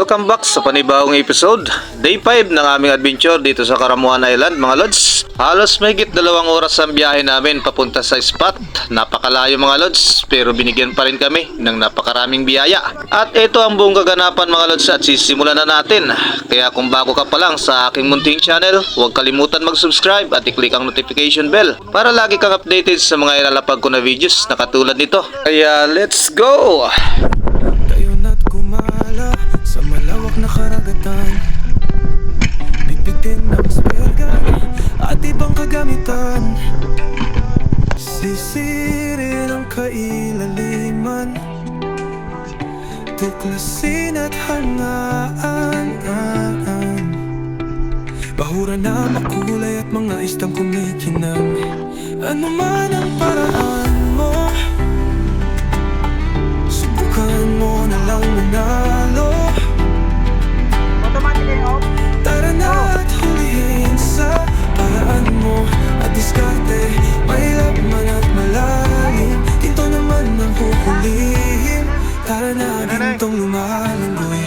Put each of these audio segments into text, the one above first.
welcome back sa panibagong episode. Day 5 ng aming adventure dito sa Karamuan Island mga lods. Halos mahigit 2 oras ang biyahe namin papunta sa spot. Napakalayo mga lods, pero binigyan pa rin kami ng napakaraming biyaya. At ito ang buong kaganapan mga lods at sisimulan na natin. Kaya kung bago ka pa lang sa aking munting channel, huwag kalimutan mag-subscribe at i-click ang notification bell para lagi kang updated sa mga ilalapag ko na videos na katulad nito. Kaya let's go! Sa malawak na karagatan, bibitin ng spelgan at ibang kagamitan. Sisirin ang kailaliman, tuklasin at hangaan. Bahura na makulay at mga istang kumikinang. Ano man ang paraan mo, subukan mo na lang manalo. Tara na at hulihin sa paraan mo at diskarte. May laman at malalim, ito naman ang huhulihin. Tara na gintong lumalanggoy.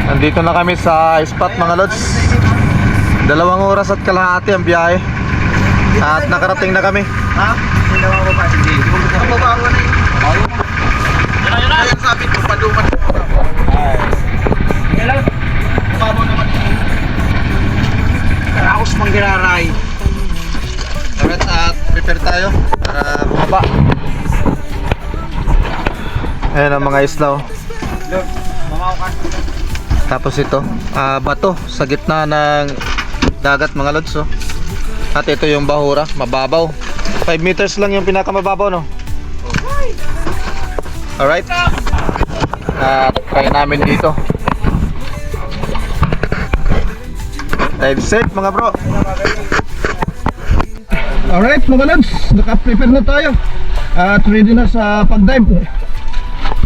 Nandito na kami sa spot mga lods. 2 oras at kalahati ang biyahe. At nakarating na kami. Ha? Hindi naman ko pa. Hindi ko mababawa na yun. Yun na yung sabi ko, paduman. Yan lang. Mababaw naman. Karaos mang giraray. Alright, at prepare tayo para bumaba. Ayan ang mga isla. Look, mamaw ka. Tapos ito, bato sa gitna ng dagat mga lods. At ito yung bahura, mababaw. 5 meters lang yung pinakamababaw, no? Alright. At try namin dito. Dive safe mga bro. Alright mga lods, naka-prepare na tayo. At ready na sa pag-dive.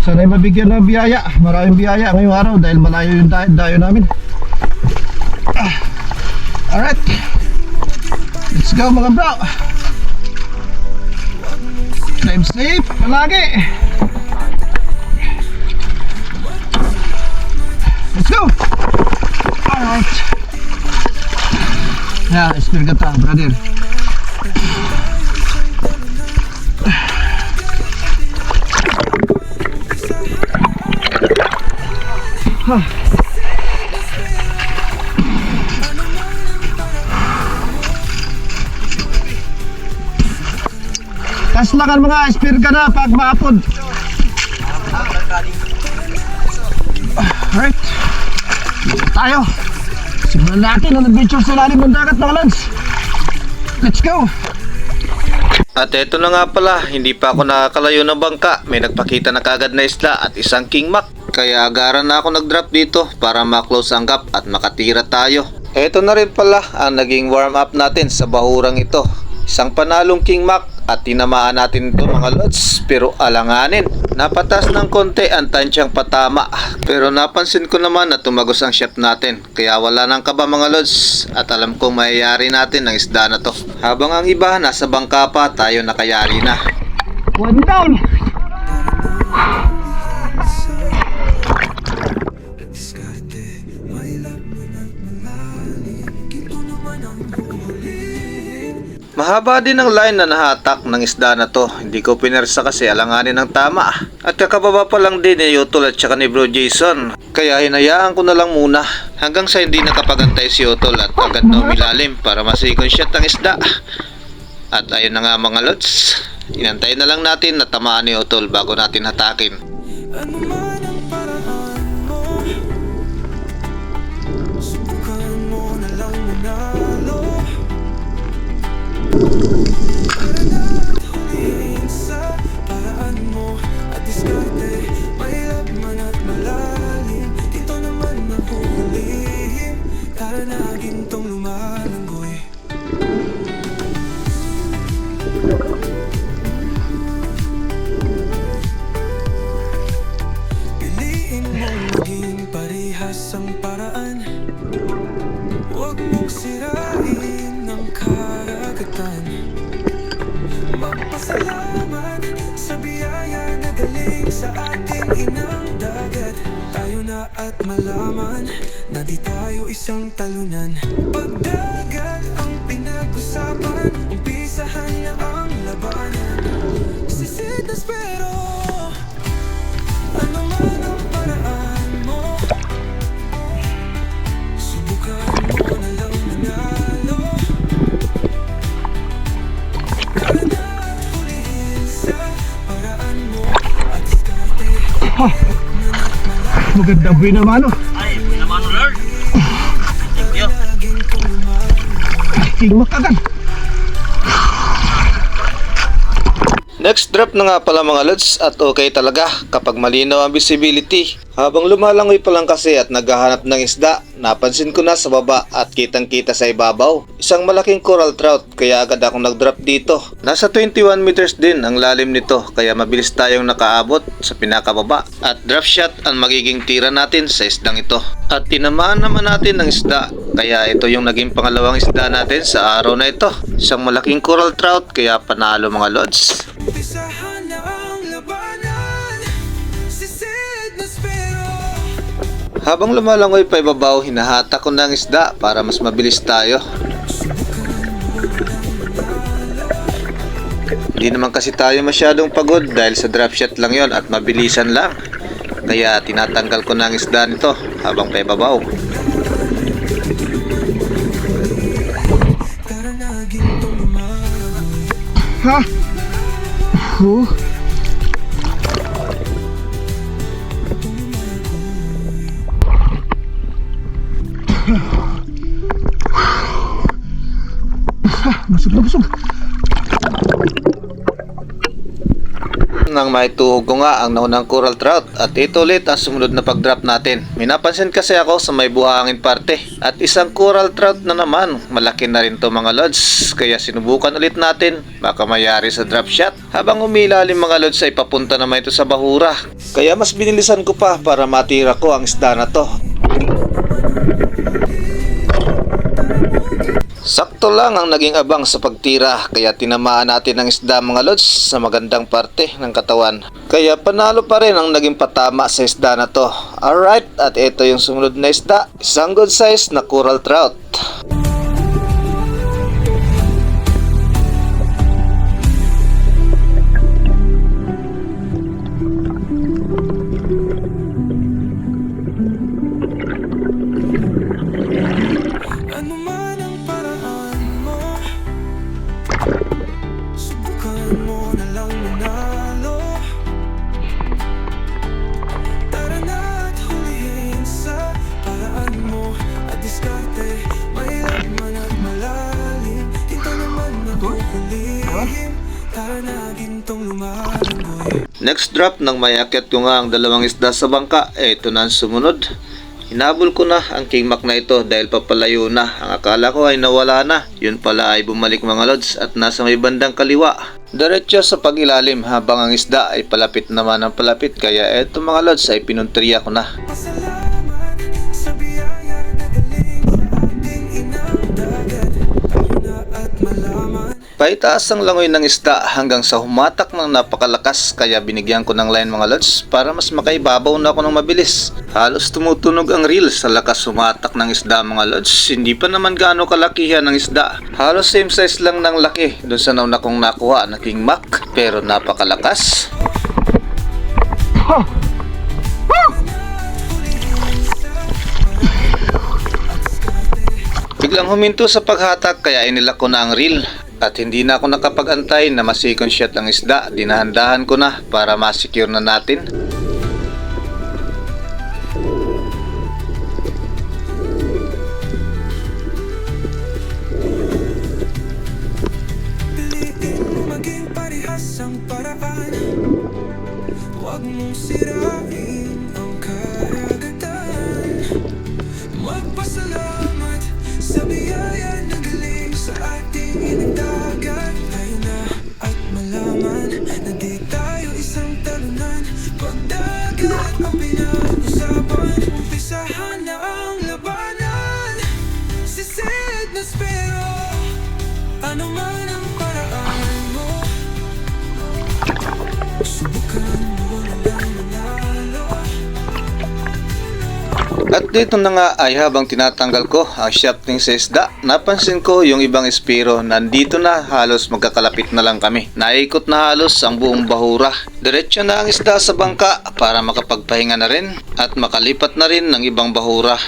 Sana'y mabigyan ng biyaya. Maraming biyaya ngayong araw dahil malayo yung dayo namin. Alright, let's go mga bro. Dive safe palagi. Let's go. Alright. Yeah, spear ka brother. Kaslakan mga spear ka na pag maapod. Alright, tayo. Simulan natin ang adventure sa ilalim ng dagat mga lods. Let's go. At eto na nga pala, hindi pa ako nakakalayo ng bangka. May nagpakita na kagad na isla at isang king mac. Kaya agaran na ako nag-drop dito para ma-close ang gap at makatira tayo. Eto na rin pala ang naging warm up natin sa bahurang ito. Isang panalong king mac at tinamaan natin ito mga lods, pero alanganin. Napatas ng konti ang tansyang patama, pero napansin ko naman na tumagos ang shot natin. Kaya wala nang kaba mga lods at alam kong mayayari natin ang isda na to. Habang ang iba nasa bangka pa, tayo nakayari na. One down! Mahaba din ang line na nahatak ng isda na to. Hindi ko pinersa kasi alanganin ng tama. At kakababa pa lang din ni Utol at saka ni Bro Jason. Kaya hinayaan ko na lang muna. Hanggang sa hindi nakapagantay si Utol at agad na umilalim para masikon shot ang isda. At ayun na nga mga lods. Inantay na lang natin na tamaan ni Utol bago natin hatakin. Ano man ang paraan mo, subukan mo na lang manalo. Tara na at hulihin sa paraan mo at diskarte. May laman at malalim, ito naman ang huhulihin. Tara na gintong lumalanggoy. Piliin mong maging parehas ang paraan. Huwag mong sirain ang karagatan. dagat. Tayo na at malaman na di tayo isang talunan. Pagdagat ang pinag-usapan, umpisahan na ang labanan. Sisitas pero ano man ang paraan mo, subukan mo na lang manalo. Tara na at hulihin sa paraan mo at diskarte. Maganda ba yun naman, oh? Ay, naman Lord. Thank you. Laging kumain. Tingmak agad. Next drop na nga pala mga lods at okay talaga kapag malinaw ang visibility. Habang lumalangoy pa lang kasi at naghahanap ng isda, napansin ko na sa baba at kitang kita sa ibabaw isang malaking coral trout, kaya agad akong nag-drop dito. Nasa 21 meters din ang lalim nito, kaya mabilis tayong nakaabot sa pinakababa at drop shot ang magiging tira natin sa isdang ito. At tinamaan naman natin ng isda, kaya ito yung naging pangalawang isda natin sa araw na ito. Isang malaking coral trout, kaya panalo mga lods. Umpisahan na ang labanan. Sisid na spero. Habang lumalangoy pa ibabaw, hinahata ko ng isda para mas mabilis tayo. Hindi naman kasi tayo masyadong pagod dahil sa drop shot lang yon at mabilisan lang. Kaya tinatanggal ko ng isda nito habang pa ibabaw. Tara na gintong lumagoy. Ha? Oh. Busog na busog. Nang maituhog ko nga ang naunang coral trout at ito ulit ang sumunod na pag-drop natin. May napansin kasi ako sa may buhangin parte at isang coral trout na naman. Malaki na rin to mga lods, kaya sinubukan ulit natin, baka mayari sa drop shot. Habang umilalim mga lods ay papunta naman ito sa bahura, kaya mas binilisan ko pa para matira ko ang isda na to. Sakto lang ang naging abang sa pagtira, kaya tinamaan natin ang isda mga lods sa magandang parte ng katawan. Kaya panalo pa rin ang naging patama sa isda na to. Alright, at ito yung sumunod na isda, isang good size na coral trout. Ano man ang paraan mo, subukan mo na lang manalo. Tara na at hulihin sa paraan mo at diskarte. Mahirap man at malalim, dito naman nakukulihim. Tara na gintong lumalangoy. Next drop nang mayakyat ko nga ang dalawang isda sa bangka, ito na ang sumunod. Hinabol ko na ang king mac na ito dahil papalayo na. Ang akala ko ay nawala na, yun pala ay bumalik mga lods at nasa may bandang kaliwa. Diretso sa pagilalim habang ang isda ay palapit naman ang palapit, kaya eto mga lods ay pinuntriya ko na. Pasalamat sa biyaya na galing sa ating inang dagat. Tayo na at malaman. Paitaas ang langoy ng isda hanggang sa humatak ng napakalakas, kaya binigyan ko ng line mga lods para mas makaibabaw na ako ng mabilis. Halos tumutunog ang reel sa lakas humatak ng isda mga lods. Hindi pa naman gaano kalakihan ng isda. Halos same size lang ng laki dun sa nauna kong nakuha na king mac, pero napakalakas. Biglang huminto sa paghatak, kaya inilak ko na ang reel. At hindi na ako nakapag-antay na ma-second shot ang isda. Dinahandahan ko na para ma-secure na natin. Pilitin maging parehas ang paraan. Huwag mong sirain ang karagatan. Magpasalamat sa biyaya na galing sa ating inagdagat. Tayo na at malaman na di tayo isang talunan. Pagdagat At dito na nga ay habang tinatanggal ko ang shafting sa isda, napansin ko yung ibang espiro nandito na, halos magkakalapit na lang kami. Naikot na halos ang buong bahura. Diretso na ang isda sa bangka para makapagpahinga na rin at makalipat na rin ng ibang bahura.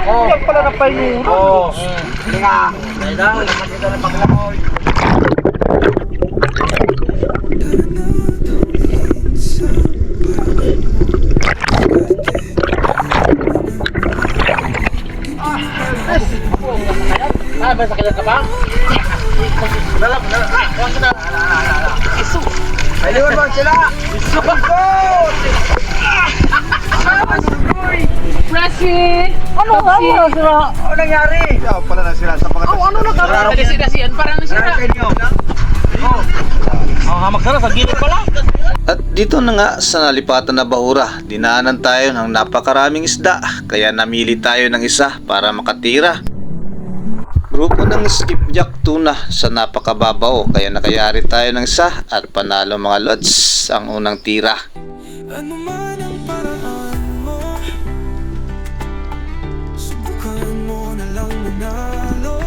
Yan pala na payo. Oo. Hindi nga. Dahil daw, makita na paglamoy. May sakit ka ba? Dala. Isu. Ayun ba sila? Isu. Presi! Ano sira? Ano nangyari? Yan pala na sila sa pagkatapos. Ano nagkaroon? Kasi parang nasira. Ang hamak sana sa gilid pala. At dito na nga sa nalipatan na bahura, dinaanan tayo ng napakaraming isda, kaya namili tayo ng isa para makatira. Grupo ng skipjack tuna sa napakababaw, kaya nakayari tayo ng isa at panalo mga lods ang unang tira. Ano man ang paraan mo, subukan mo na lang manalo.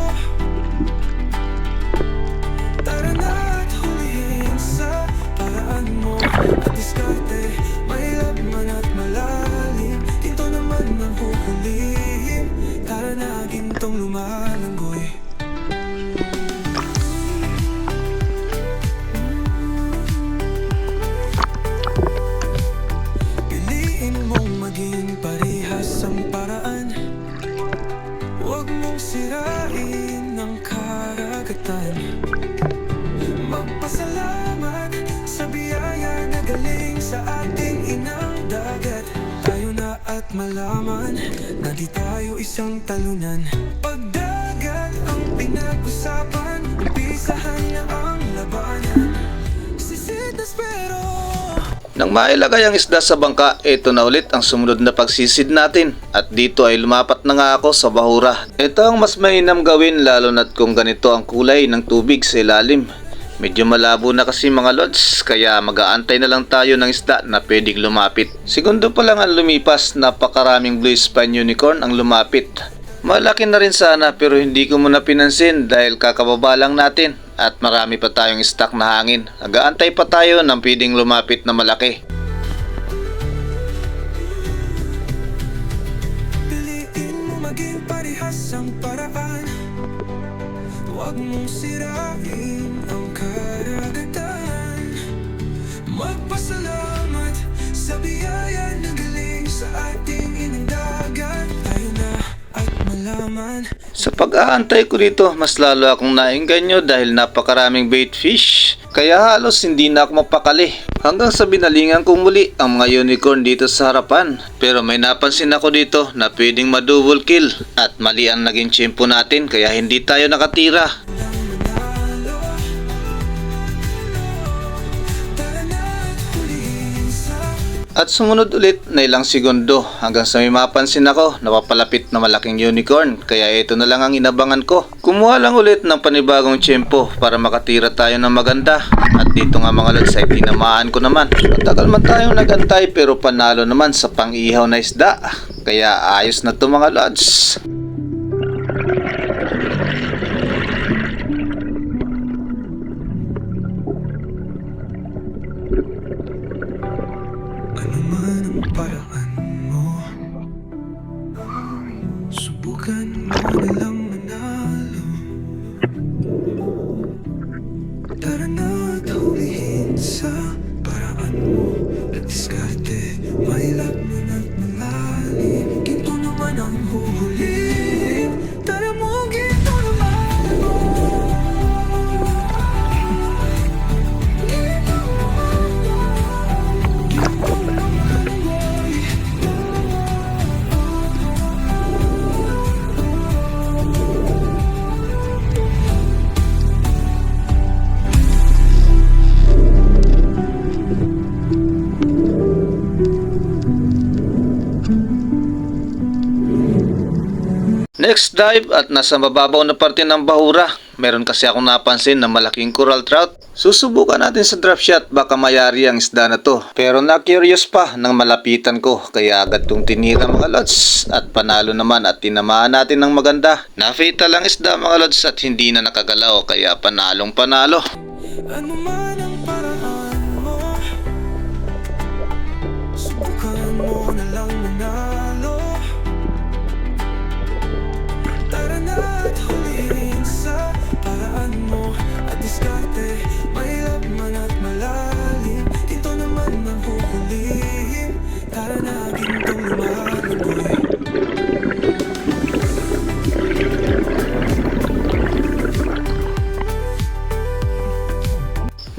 Tara na at hulihin sa paraan mo at diskarte, may laman at malalim. Ito naman ang huhulihin. Tara na, gintong lumalanggoy. Piliin mong maging parehas ang paraan. Huwag mong sirain ang karagatan. Magpasalamat sa biyaya na galing sa ating inang dagat. Tayo na at malaman na di tayo isang talunan. Pagdagat ang pinag-usapan, umpisahan na ang labanan. Sisidas pero Nang mailagay ang isda sa bangka, ito na ulit ang sumunod na pagsisid natin. At dito ay lumapat na nga ako sa bahura. Ito ang mas mainam gawin, lalo na't kung ganito ang kulay ng tubig sa ilalim. Medyo malabo na kasi mga lods, kaya mag-aantay na lang tayo ng isda na pwedeng lumapit. Segundo pa lang ang lumipas, napakaraming blue spine unicorn ang lumapit. Malaki na rin sana pero hindi ko muna pinansin dahil kakababa lang natin at marami pa tayong stock na hangin. Nag-aantay pa tayo ng pwedeng lumapit na malaki. piliin mo maging parehas ang paraan. Huwag mong sirain ang karagatan. Magpasalamat sa biyaya na galing sa ating inang dagat. Tayo na at malaman. Sa pag-aantay ko dito, mas lalo akong naengganyo dahil napakaraming bait fish. Kaya halos hindi na ako mapakali. Hanggang sa binalingan kong muli ang mga unicorn dito sa harapan. Pero may napansin ako dito na pwedeng ma-double kill. At mali ang naging tiyempo natin kaya hindi tayo nakatira. Tara na at hulihin sa At sumunod ulit na ilang segundo hanggang sa may mapansin ako napapalapit na malaking unicorn, kaya ito na lang ang inabangan ko. Kumuha lang ulit ng panibagong tiyempo para makatira tayo ng maganda. At dito nga mga lods ay tinamaan ko naman. Matagal man tayong nagantay pero panalo naman sa pang-ihaw na isda. Kaya ayos na to mga lods. ano man ang paraan mo, subukan mo na lang manalo. Tara na at hulihin sa paraan mo at diskarte, may laman at malalim. Ginto naman ang huhulihin. Tara mo, ginto naman mo. Ginto naman mo. Next dive at nasa mababaw na parte ng bahura. Meron kasi akong napansin na malaking coral trout. Susubukan natin sa drop shot, baka mayari ang isda na to. Pero na-curious pa nang malapitan ko, kaya agad tong tinira mga lods. At panalo naman at tinamaan natin ng maganda. Na-fatal ang isda mga lods at hindi na nakagalaw, kaya panalong panalo. Ano man ang paraan mo, subukan mo na lang manalo. Tara na at huliin sa paraan mo at diskarte. Mahirap man at malalim, ito naman ang huhulihin. Tara na gintong lumalangoy.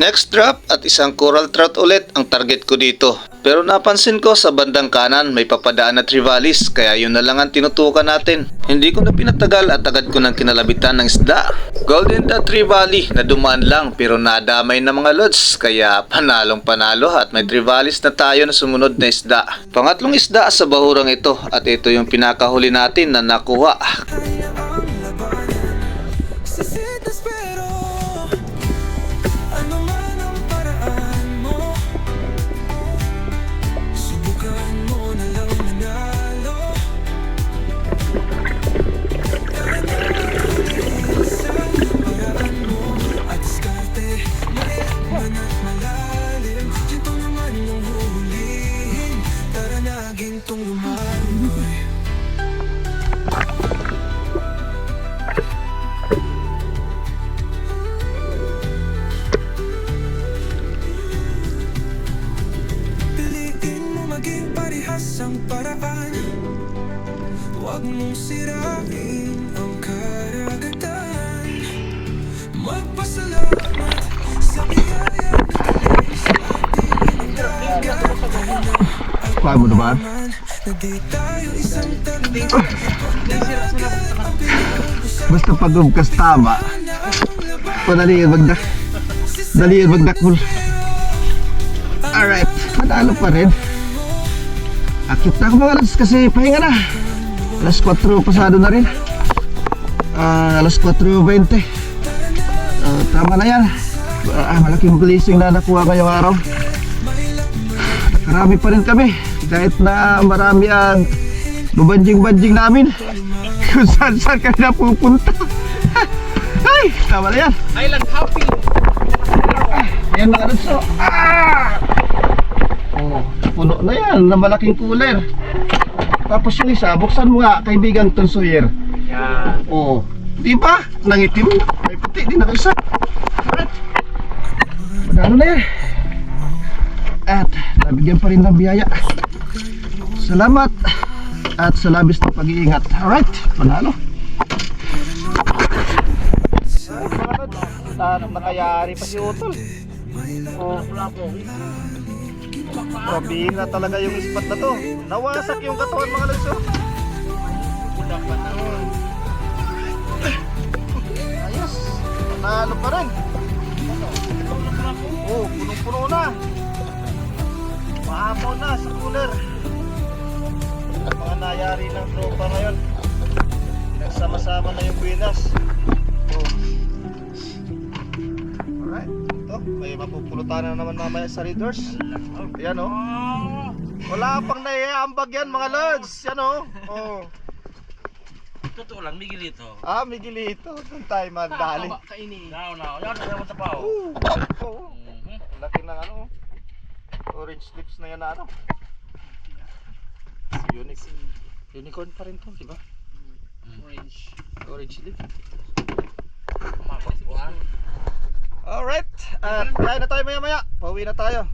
Next drop at isang coral trout ulit ang target ko dito. Pero napansin ko sa bandang kanan may papadaan na trivalis, kaya yun na lang ang tinutukan natin. Hindi ko na pinatagal at agad ko nang kinalabitan ng isda. Golden dot trivali na dumaan lang pero nadamay na mga lods, kaya panalong panalo at may trivalis na tayo na sumunod na isda. Pangatlong isda sa bahurang ito at ito yung pinakahuli natin na nakuha. Kaya ang labanan, sisitas pero ano man ang paraan mo, subukan mo na lang manalo. Tara na huliin sa paraan mo at diskarte. Mahirap man at malalim, ito naman ang huhulihin. Tara na gintong lumalangoy. Piliin mo maging parehas ang paraan. Huwag mong sirain ang karagatan. Magpasalamat sa biyaya sa ating dagat. Kaya mo naman? Na di tayo isang tanda. Basta pag-umkas tama. Daliin magdakbol. Alright, manalo pa rin. Akit na ako mga lods kasi pahinga na. Alas 4 pasado na rin. Alas 4:20. Tama na yan. Malaking blessing na nakuha ngayong araw. Marami pa rin kami. Kahit na marami ang bubanjing-banjing namin. Kung saan kami napupunta. Ay, tama na yan. Island happy. Ayan mga lods. Oh, puno na yan na malaking cooler. Tapos yung isa, buksan mo nga, kaibigan Tom Sawyer. Yan. Oh, di ba? Nangitim. May puti din na isa. Alright. Manalo na yan. At nabigyan pa rin ng biyaya. Salamat. At sa labis na pag-iingat. Alright, panalo. Nakayari pa si Utol. Oh, grabe na talaga yung spot na to. Nawasak yung katawan mga lods. Ayos, panalo pa rin. Oh, punong-puno na. Mahapaw na sa cooler. Mga nayari ng tropa ngayon. Nagsama-sama na yung buwinas. Oh. Alright, ito, may mapupulutan na naman mamaya sa readers. Ayan o. Wala pang naiambag yan mga lods. Yan o. Oh. Totoo lang, Miguelito. Miguelito. Doon tayo mandali. Kainin. Now. Yan, naman sa pao. Oh. Laki ng ano. Orange lips na yan na ano. Unicorn pa rin to, di ba? Orange lip. Alright. Kaya na tayo maya-maya. Pauwi na tayo.